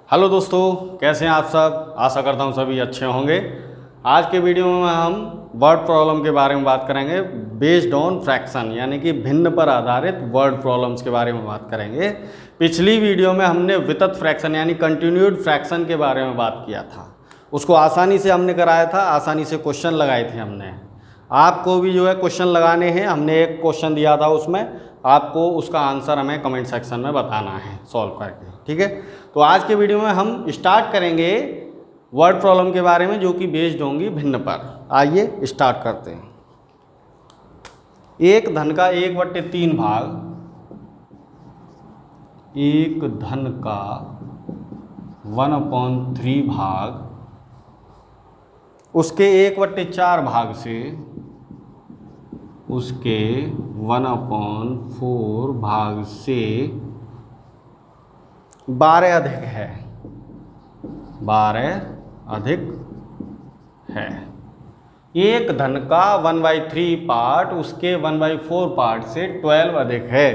Hello दोस्तों, कैसे हैं आप सब। आशा करता हूं सभी अच्छे होंगे। आज के वीडियो में हम वर्ड प्रॉब्लम के बारे में बात करेंगे बेस्ड ऑन फ्रैक्शन, यानी कि भिन्न पर आधारित वर्ड प्रॉब्लम्स के बारे में बात करेंगे। पिछली वीडियो में हमने वितत फ्रैक्शन यानी कंटिन्यूड फ्रैक्शन के बारे में बात किया था। उसको आसानी से हमने कराया था, आसानी से क्वेश्चन लगाए थे हमने। आपको भी जो है क्वेश्चन लगाने हैं। हमने एक क्वेश्चन दिया था, उसमें आपको उसका आंसर हमें कमेंट सेक्शन में बताना है सॉल्व करके, ठीक है। तो आज के वीडियो में हम स्टार्ट करेंगे वर्ड प्रॉब्लम के बारे में, जो कि बेस्ड होंगी भिन्न पर। आइए स्टार्ट करते हैं। एक धन का 1/3 भाग, एक धन का 1/3 भाग उसके 1/4 भाग से उसके 1/4 भाग से 12 अधिक है, 12 अधिक है। एक धन का 1/3 पार्ट उसके 1/4 पार्ट से 12 अधिक है।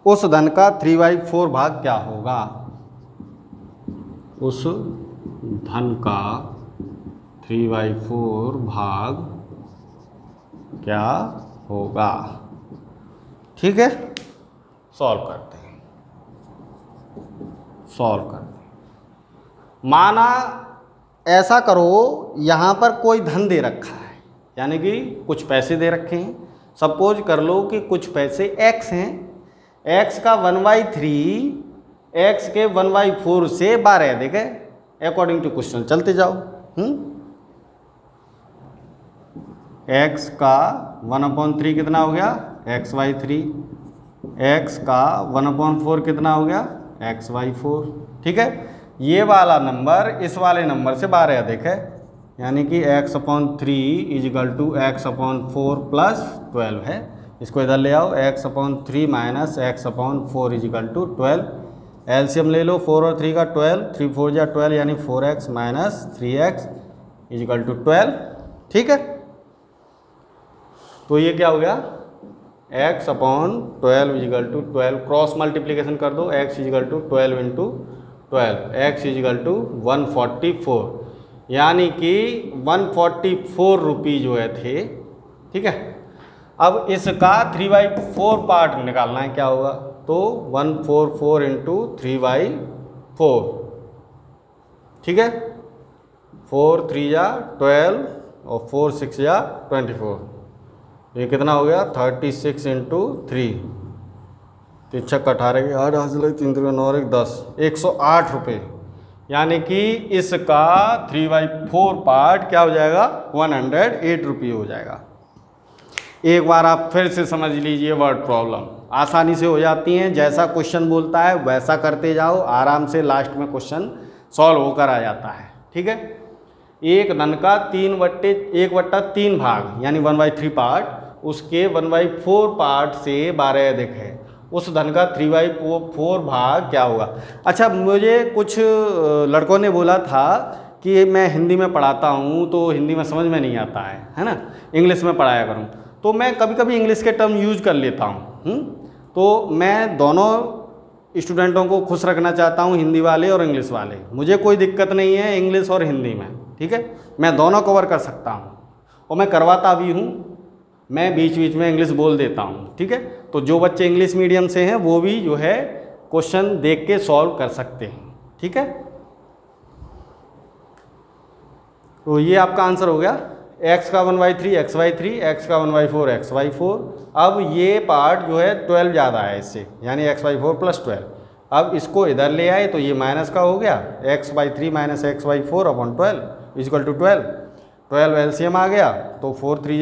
उस धन का 3/4 भाग क्या होगा? उस धन का 3/4 भाग क्या होगा? ठीक है, सॉल्व करते हैं। माना ऐसा करो, यहाँ पर कोई धन दे रखा है, यानी कि कुछ पैसे दे रखे हैं। सपोज कर लो कि कुछ पैसे x हैं। x का 1/3 x के 1/4 से 12 अधिक है, अकॉर्डिंग टू क्वेश्चन चलते जाओ। x का 1/3 कितना हो गया? x/3। x का 1/4 कितना हो गया? x/4। ठीक है, ये वाला नंबर इस वाले नंबर से 12 अधिक है, यानी कि x/3 = x/4 + 12 है। इसको इधर ले आओ, x/3 - x/4 = 12। एलसीएम ले लो, 4 और 3 का 12, 3 4 जा 12, यानी 4x - 3x = 12। ठीक है, तो ये क्या हो गया? x/12 = 12। क्रॉस मल्टीप्लिकेशन कर दो, x = 12 × 12, x = 144, यानी कि 144 रुपये जो है थे। ठीक है, अब इसका 3/4 पार्ट निकालना है, क्या होगा? तो 144 × 3/4। ठीक है, 4 3 जा 12 और 4 6 जा 24। ये कितना हो गया? 36 × 3, 3 6 18 के 8 हासिल, 3 3 9 1 10, 108 रुपये। यानी कि इसका 3/4 पार्ट क्या हो जाएगा? 108 रुपये हो जाएगा। एक बार आप फिर से समझ लीजिए, वर्ड प्रॉब्लम आसानी से हो जाती हैं। जैसा क्वेश्चन बोलता है वैसा करते जाओ, आराम से लास्ट में क्वेश्चन सॉल्व होकर आ जाता है। ठीक है, एक धन का 1/3 भाग यानी 1/3 पार्ट उसके 1/4 पार्ट से 12 अधिक है। उस धन का 3/4 भाग क्या होगा? अच्छा, मुझे कुछ लड़कों ने बोला था कि मैं हिंदी में पढ़ाता हूँ तो हिंदी में समझ में नहीं आता है ना, इंग्लिश में पढ़ाया करूँ। तो मैं कभी कभी इंग्लिश के टर्म यूज कर लेता हूँ। तो मैं दोनों स्टूडेंटों को खुश रखना चाहता हूँ, हिंदी वाले और इंग्लिश वाले। मुझे कोई दिक्कत नहीं है इंग्लिश और हिंदी में, ठीक है, मैं दोनों कवर कर सकता हूँ और मैं करवाता भी हूँ। मैं बीच बीच में इंग्लिश बोल देता हूँ। ठीक है, तो जो बच्चे इंग्लिश मीडियम से हैं वो भी जो है क्वेश्चन देख के सॉल्व कर सकते हैं। ठीक है, तो ये आपका आंसर हो गया। x का 1/3 x/3, x का 1/4 x/4। अब ये पार्ट जो है 12 ज़्यादा है इससे, यानी x/4 + 12। अब इसको इधर ले आए तो ये माइनस का हो गया, x/3 - x/4/12 = 12। 12 एलसीएम आ गया, तो 4 3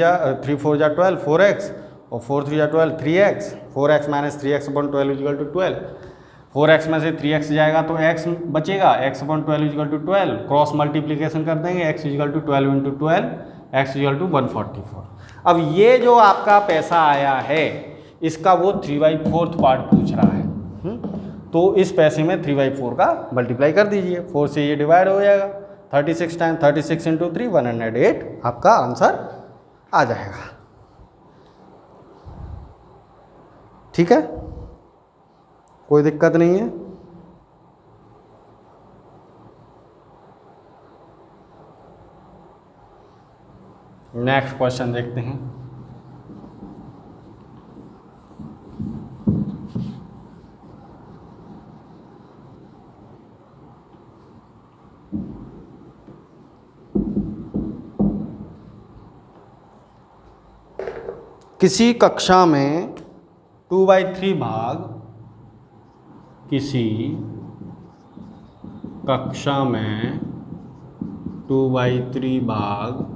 जा 12, 4x, और 4 3 जा 12, 3x। 4x - 3x/12 = 12। 4x में से 3x जाएगा तो x बचेगा, x/12 = 12। क्रॉस मल्टीप्लिकेशन कर देंगे, x = 12 × 12, x = 144। अब ये जो आपका पैसा आया है इसका वो 3/4 पार्ट पूछ रहा है। तो इस पैसे में 3/4 का मल्टीप्लाई कर दीजिए, 4 से ये डिवाइड हो जाएगा। 36 टाइम 36 × 3 108 आपका आंसर आ जाएगा। ठीक है, कोई दिक्कत नहीं है। नेक्स्ट क्वेश्चन देखते हैं। किसी कक्षा में 2/3 भाग, किसी कक्षा में 2/3 भाग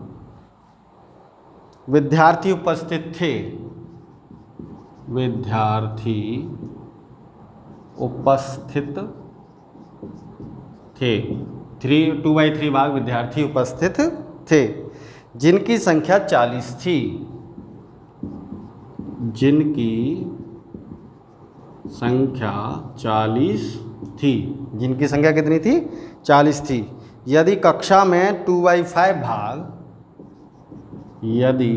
विद्यार्थी उपस्थित थे, विद्यार्थी उपस्थित थे, 2/3 भाग विद्यार्थी उपस्थित थे, जिनकी संख्या 40 थी, जिनकी संख्या 40 थी, जिनकी संख्या कितनी थी? 40 थी। यदि कक्षा में 2/5 भाग, यदि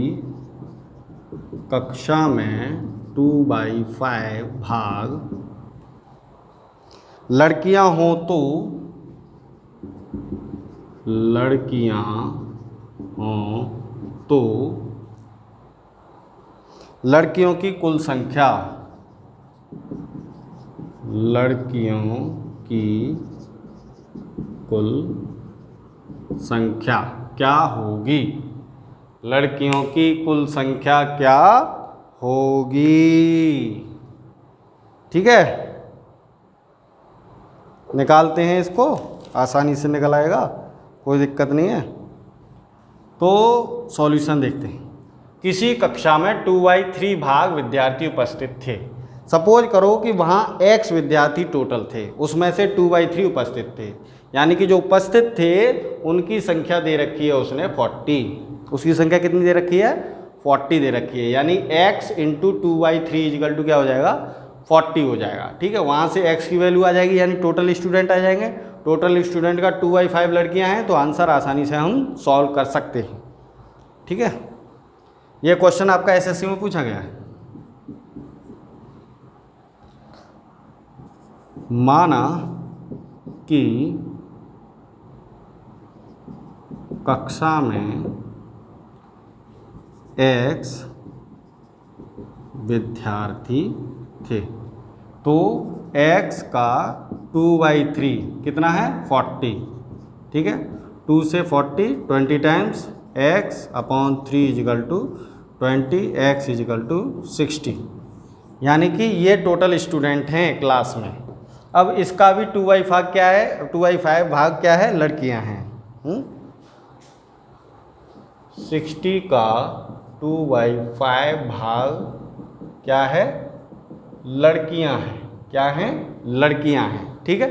कक्षा में 2/5 भाग लड़कियां हों तो, लड़कियां हों तो लड़कियों की कुल संख्या, लड़कियों की कुल संख्या क्या होगी? लड़कियों की कुल संख्या क्या होगी? ठीक है, निकालते हैं इसको, आसानी से निकल आएगा, कोई दिक्कत नहीं है। तो सॉल्यूशन देखते हैं। किसी कक्षा में 2/3 भाग विद्यार्थी उपस्थित थे। सपोज करो कि वहाँ x विद्यार्थी टोटल थे, उसमें से 2/3 उपस्थित थे, यानी कि जो उपस्थित थे उनकी संख्या दे रखी है उसने 40। उसकी संख्या कितनी दे रखी है? 40 दे रखी है, यानी x इंटू 2/3 इजिकल टू क्या हो जाएगा? 40 हो जाएगा। ठीक है, वहाँ से x की वैल्यू आ जाएगी, यानी टोटल स्टूडेंट आ जाएंगे। टोटल स्टूडेंट का 2/5 लड़कियाँ हैं, तो आंसर आसानी से हम सॉल्व कर सकते हैं। ठीक है, ये क्वेश्चन आपका एसएससी में पूछा गया है। माना कि कक्षा में x विद्यार्थी थे, तो x का 2/3 कितना है? 40। ठीक है, 2 से 40, 20 times x upon 3 is equal to 20, x is equal to 60, यानी कि ये टोटल स्टूडेंट हैं क्लास में। अब इसका भी 2/5 क्या है? 2/5 भाग क्या है? लड़कियां हैं। 60 का 2/5 भाग क्या है? लड़कियां हैं। क्या हैं? लड़कियां हैं। ठीक है,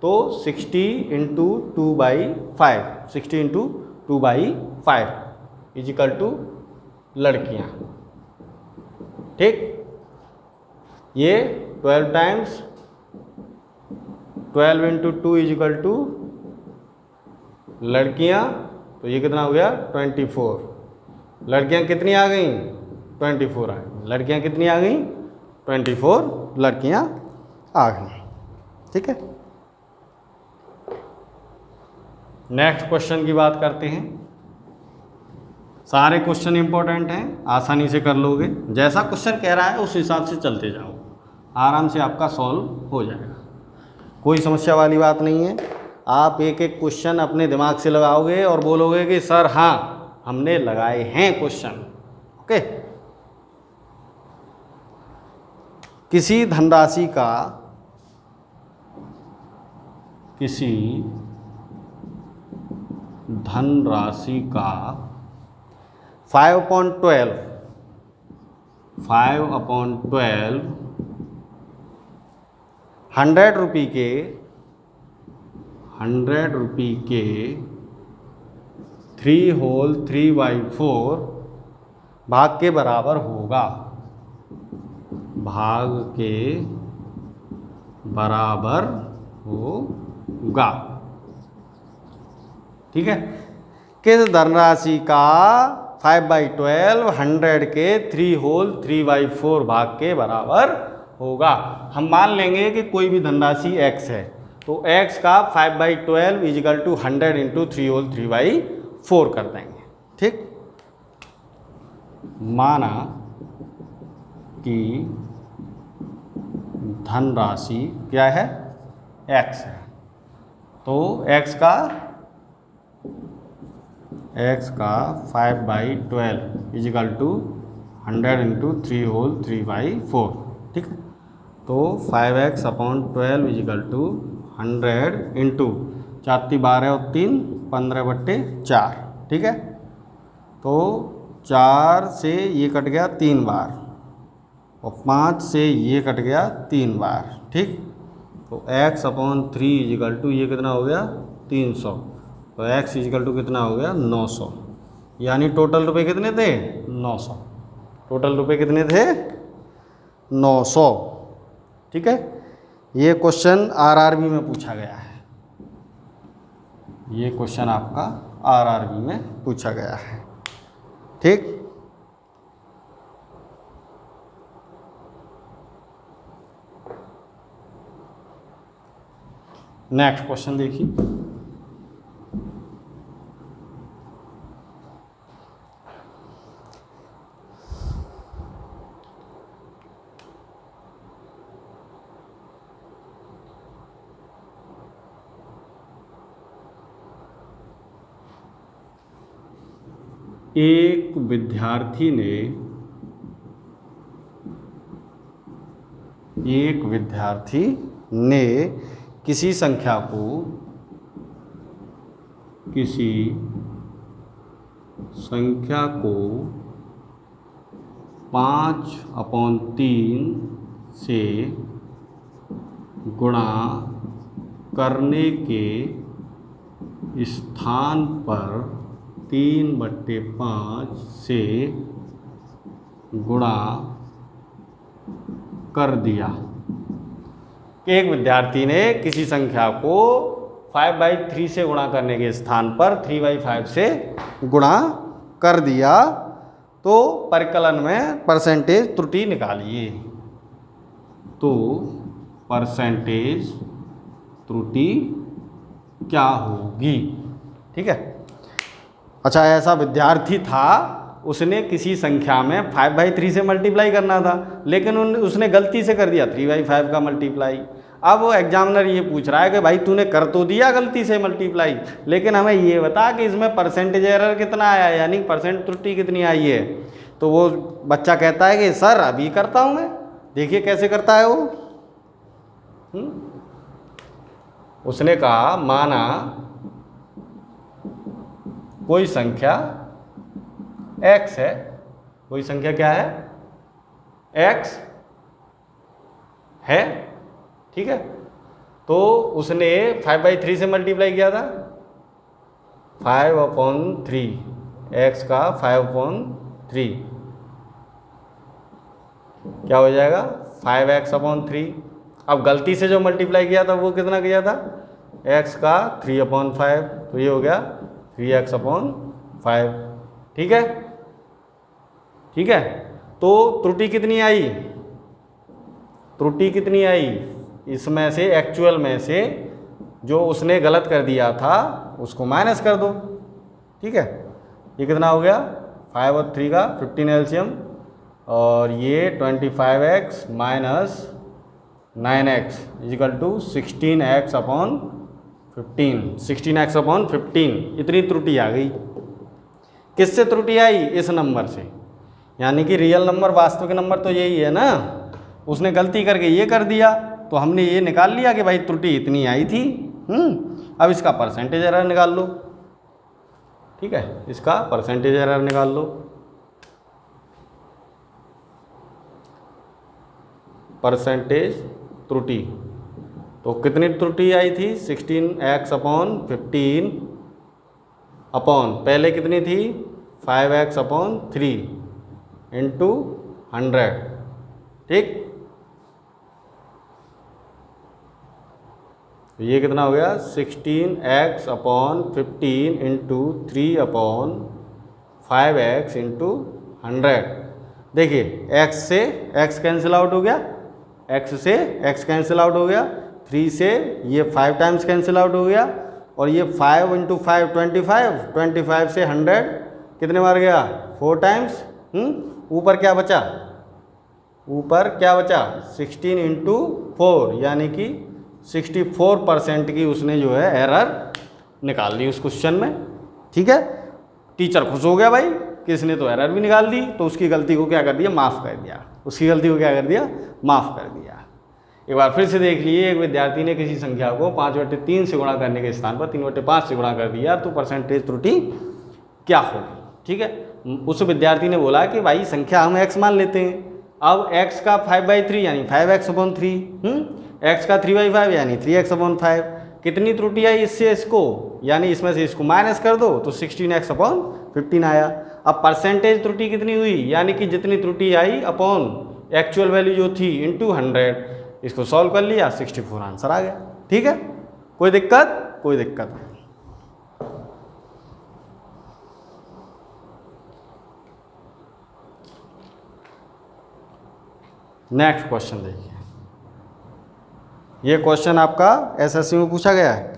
तो 60 इंटू 2/5, 60 इंटू 2/5 इजिकल टू लड़कियां। ठीक, ये 12 टाइम्स 12 इंटू 2 इजिकल टू लड़कियां, तो ये कितना हो गया? 24। लड़कियां कितनी आ गई? 24 आ गई। लड़कियां कितनी आ गई? 24 लड़कियां आ गई। ठीक है, नेक्स्ट क्वेश्चन की बात करते हैं। सारे क्वेश्चन इंपॉर्टेंट हैं, आसानी से कर लोगे। जैसा क्वेश्चन कह रहा है उस हिसाब से चलते जाओ, आराम से आपका सॉल्व हो जाएगा, कोई समस्या वाली बात नहीं है। आप एक एक क्वेश्चन अपने दिमाग से लगाओगे और बोलोगे कि सर हाँ हमने लगाए हैं क्वेश्चन। ओके, किसी धनराशि का 5/12 100 रुपये के 3 होल 3/4 भाग के बराबर होगा। भाग के बराबर होगा। ठीक है, किस धनराशि का 5/12 100 के 3 होल 3/4 भाग के बराबर होगा। हम मान लेंगे कि कोई भी धनराशि x है, तो x का 5/12 इजिकल टू 100 इंटू 3 होल 3/4 कर देंगे। ठीक, माना कि धनराशि क्या है, x है, तो x का 5/12 इजिकल टू 100 इंटू 3 होल 3/4, ठीक है। तो 5x/12 इजिकल टू 100 इंटू 4×12 और 3 15/4, ठीक है। तो 4 से ये कट गया 3 बार और 5 से ये कट गया 3 बार, ठीक। तो x/3 इजिकल टू ये कितना हो गया 300, तो x इजिकल टू कितना हो गया 900, यानी टोटल रुपए कितने थे 900, टोटल रुपए कितने थे 900, ठीक है। ये क्वेश्चन आरआरबी में पूछा गया है, ये क्वेश्चन आपका आरआरबी में पूछा गया है, ठीक। नेक्स्ट क्वेश्चन देखिए, एक विद्यार्थी ने किसी संख्या को 5/3 से गुणा करने के स्थान पर 3/5 से गुणा कर दिया। एक विद्यार्थी ने किसी संख्या को 5/3 से गुणा करने के स्थान पर 3/5 से गुणा कर दिया, तो परिकलन में परसेंटेज त्रुटि निकालिए। तो परसेंटेज त्रुटि क्या होगी, ठीक है। अच्छा, ऐसा विद्यार्थी था, उसने किसी संख्या में 5/3 से मल्टीप्लाई करना था, लेकिन उसने गलती से कर दिया 3/5 का मल्टीप्लाई। अब वो एग्जामिनर ये पूछ रहा है कि भाई तूने कर तो दिया गलती से मल्टीप्लाई, लेकिन हमें ये बता कि इसमें परसेंटेज एरर कितना आया, यानी परसेंट त्रुटि कितनी आई है। तो वो बच्चा कहता है कि सर अभी करता हूँ मैं। देखिए कैसे करता है वो। उसने कहा माना कोई संख्या x है, कोई संख्या क्या है x है, ठीक है। तो उसने 5/3 से मल्टीप्लाई किया था, 5/3, x का 5/3 क्या हो जाएगा 5x/3। अब गलती से जो मल्टीप्लाई किया था वो कितना किया था x का 3/5, तो ये हो गया 3x/5, ठीक है, ठीक है। तो त्रुटि कितनी आई, त्रुटि कितनी आई इसमें से, एक्चुअल में से जो उसने गलत कर दिया था उसको माइनस कर दो, ठीक है। ये कितना हो गया 5 और 3 का 15 एलसीएम, और ये 25x minus 9x is equal to 16x/15, 16x/15, इतनी त्रुटि आ गई। किससे त्रुटि आई, इस नंबर से, यानी कि रियल नंबर वास्तविक नंबर तो यही है ना, उसने गलती करके ये कर दिया, तो हमने ये निकाल लिया कि भाई त्रुटि इतनी आई थी। अब इसका परसेंटेज एरर निकाल लो, ठीक है, इसका परसेंटेज एरर निकाल लो। परसेंटेज त्रुटि, तो कितनी त्रुटि आई थी 16x/15 अपॉन पहले कितनी थी 5x/3 इंटू 100, ठीक। तो ये कितना हो गया 16x/15 इंटू 3/5x इंटू 100। देखिए x से x कैंसिल आउट हो गया, x से x कैंसिल आउट हो गया, 3 से ये 5 टाइम्स कैंसिल आउट हो गया, और ये 5 इंटू 5 25, 25 से 100 कितने बार गया 4 टाइम्स, ऊपर क्या बचा, ऊपर क्या बचा 16 इंटू 4 यानी कि 64% की उसने जो है एरर निकाल दी उस क्वेश्चन में। ठीक है, टीचर खुश हो गया भाई, किसने तो एरर भी निकाल दी, तो उसकी गलती को क्या कर दिया, माफ़ कर दिया, उसकी गलती को क्या कर दिया, माफ़ कर दिया। एक बार फिर से देख लीजिए, एक विद्यार्थी ने किसी संख्या को 5/3 से गुणा करने के स्थान पर 3/5 से गुणा कर दिया, तो परसेंटेज त्रुटि क्या होगी। ठीक है, उस विद्यार्थी ने बोला कि भाई संख्या हम x मान लेते हैं, अब x का 5/3 यानी 5x/3, x का 3/5 यानी 3x/5, कितनी त्रुटि आई इससे इसको, यानी इसमें से इसको माइनस कर दो तो 16x/15 आया। अब परसेंटेज त्रुटि कितनी हुई, यानी कि जितनी त्रुटि आई अपॉन एक्चुअल वैल्यू जो थी इंटू 100, इसको सॉल्व कर लिया, 64 आंसर आ गया। ठीक है, कोई दिक्कत, कोई दिक्कत नहीं। नेक्स्ट क्वेश्चन देखिए, ये क्वेश्चन आपका एसएससी में पूछा गया है।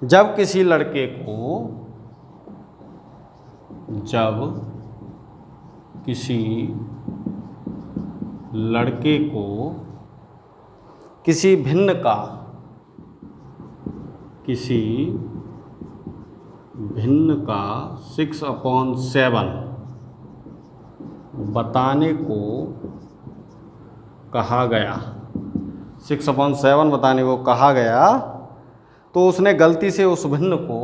जब किसी लड़के को किसी भिन्न का 6/7 बताने को कहा गया, 6/7 बताने को कहा गया, तो उसने गलती से उस भिन्न को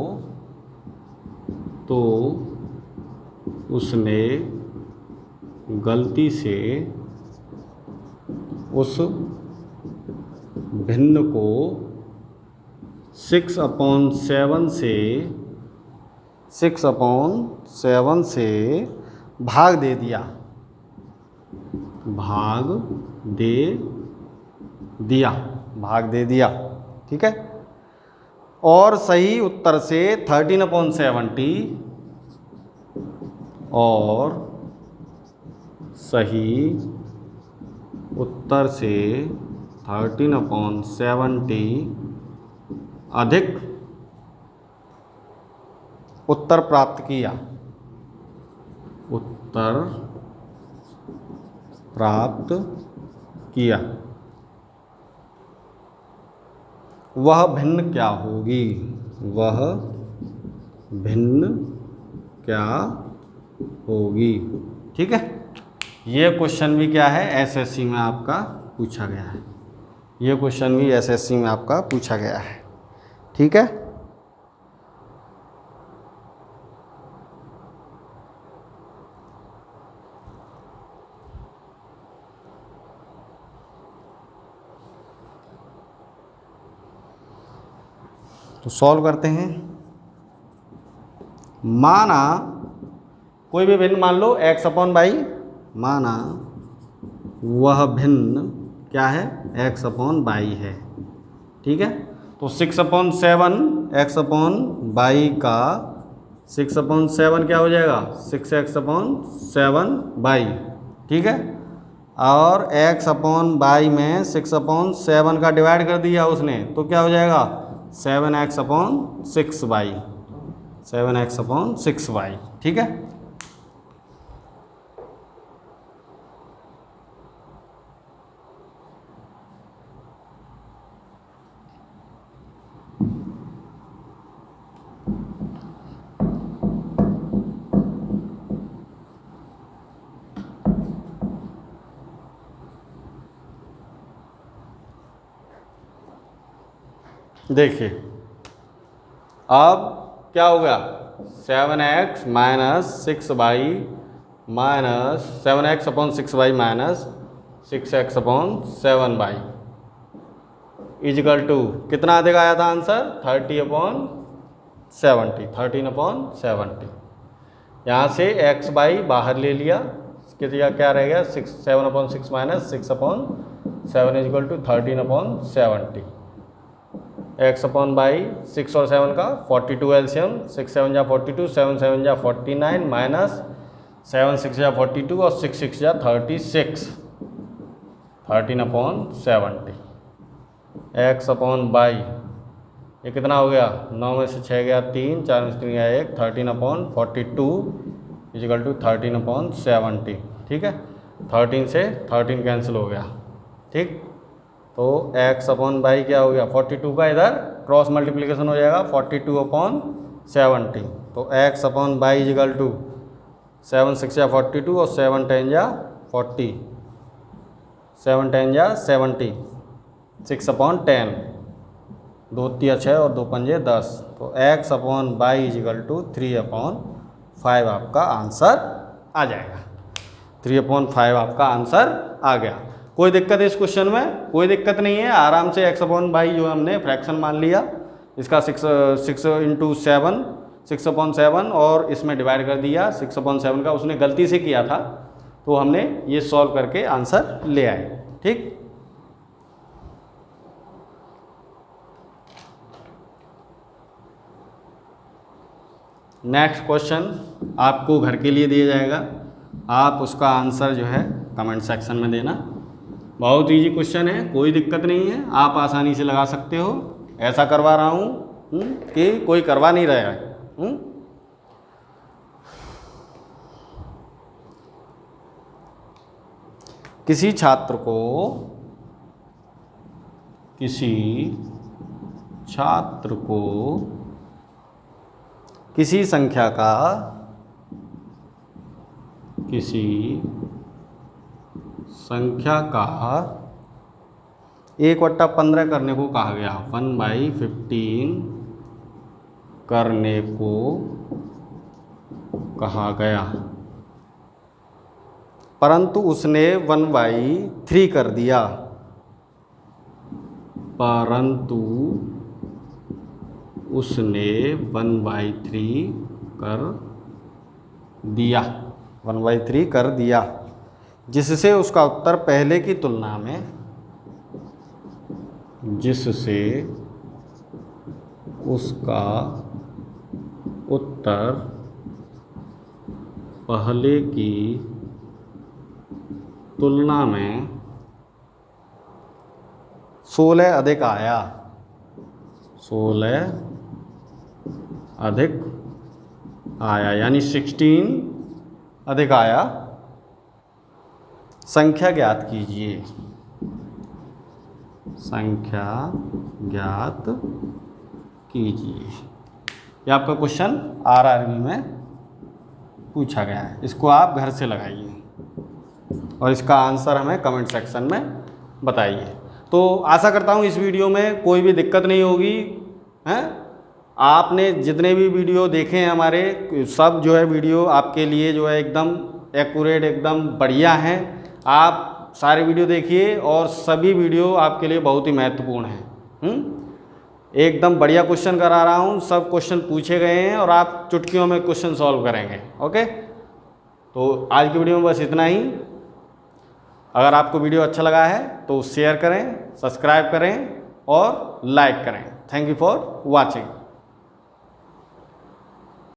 6/7 से भाग दे दिया। ठीक है, और सही उत्तर से 13/70 और सही उत्तर से 13/70 अधिक उत्तर प्राप्त किया, वह भिन्न क्या होगी। ठीक है, ये क्वेश्चन भी क्या है, एसएससी में आपका पूछा गया है। ये क्वेश्चन भी एसएससी में आपका पूछा गया है। ठीक है, तो सॉल्व करते हैं। माना कोई भी भिन्न मान लो x/y, माना वह भिन्न क्या है, x/y है। ठीक है, तो 6/7 x/y का 6/7 क्या हो जाएगा, 6x/7y। ठीक है, और x/y में 6/7 का डिवाइड कर दिया उसने, तो क्या हो जाएगा 7x/6y, 7x/6y। ठीक है, देखिए अब क्या होगा, 7x minus 6y minus 7x/6y minus 6x/7y is equal to कितना अधिक आया था आंसर, 30/70, 13/70। यहाँ से x/y बाहर ले लिया, कितना क्या रह गया, 7/6 minus 6/7 is equal to 13/70। X upon y 6 और 7 का 42 एलसीएम, 6 7 जा 42, 7 7 जा 49 माइनस 7 6 जा 42 और 6 6 जा 36, 13/70। एक्स अपॉन बाई ये कितना हो गया, 9 में से 6 गया 3, 4 में से 3 गया 1, 13/42 इजिकल टू 13/70। ठीक है, 13 से 13 कैंसिल हो गया। ठीक, तो x अपॉन बाई क्या हो गया, 42 का इधर क्रॉस मल्टीप्लिकेशन हो जाएगा 42/70। तो x upon y is equal to 7 6 या 42 और 7 10 या 40, 7 10 या 70, 6/10, 2 3 6 और 2 5 10। तो x upon y is equal to 3/5 आपका आंसर आ जाएगा। 3/5 आपका आंसर आ गया। कोई दिक्कत है इस क्वेश्चन में? कोई दिक्कत नहीं है, आराम से x अपॉन बाई जो हमने फ्रैक्शन मान लिया, इसका 6 × 7 6/7 और इसमें डिवाइड कर दिया 6/7 का, उसने गलती से किया था तो हमने ये सॉल्व करके आंसर ले आए। ठीक, नेक्स्ट क्वेश्चन आपको घर के लिए दिया जाएगा, आप उसका आंसर जो है कमेंट सेक्शन में देना। बहुत इजी क्वेश्चन है, कोई दिक्कत नहीं है, आप आसानी से लगा सकते हो। ऐसा करवा रहा हूँ कि कोई करवा नहीं रहा है। किसी छात्र को किसी संख्या का 1/15 करने को कहा गया, 1/15 करने को कहा गया, परंतु उसने 1/3 कर दिया। 1/3 कर दिया, जिससे उसका उत्तर पहले की तुलना में में 16 अधिक आया। 16 अधिक आया यानी 16 अधिक आया। संख्या ज्ञात कीजिए। ये आपका क्वेश्चन RRB में पूछा गया है, इसको आप घर से लगाइए और इसका आंसर हमें कमेंट सेक्शन में बताइए। तो आशा करता हूँ इस वीडियो में कोई भी दिक्कत नहीं होगी हैं। आपने जितने भी वीडियो देखे हैं हमारे, सब जो है वीडियो आपके लिए जो है एकदम एक्यूरेट, एकदम बढ़िया हैं। आप सारे वीडियो देखिए और सभी वीडियो आपके लिए बहुत ही महत्वपूर्ण हैं। एकदम बढ़िया क्वेश्चन करा रहा हूँ, सब क्वेश्चन पूछे गए हैं और आप चुटकियों में क्वेश्चन सॉल्व करेंगे। ओके, तो आज की वीडियो में बस इतना ही। अगर आपको वीडियो अच्छा लगा है तो शेयर करें, सब्सक्राइब करें और लाइक करें। Thank you for watching.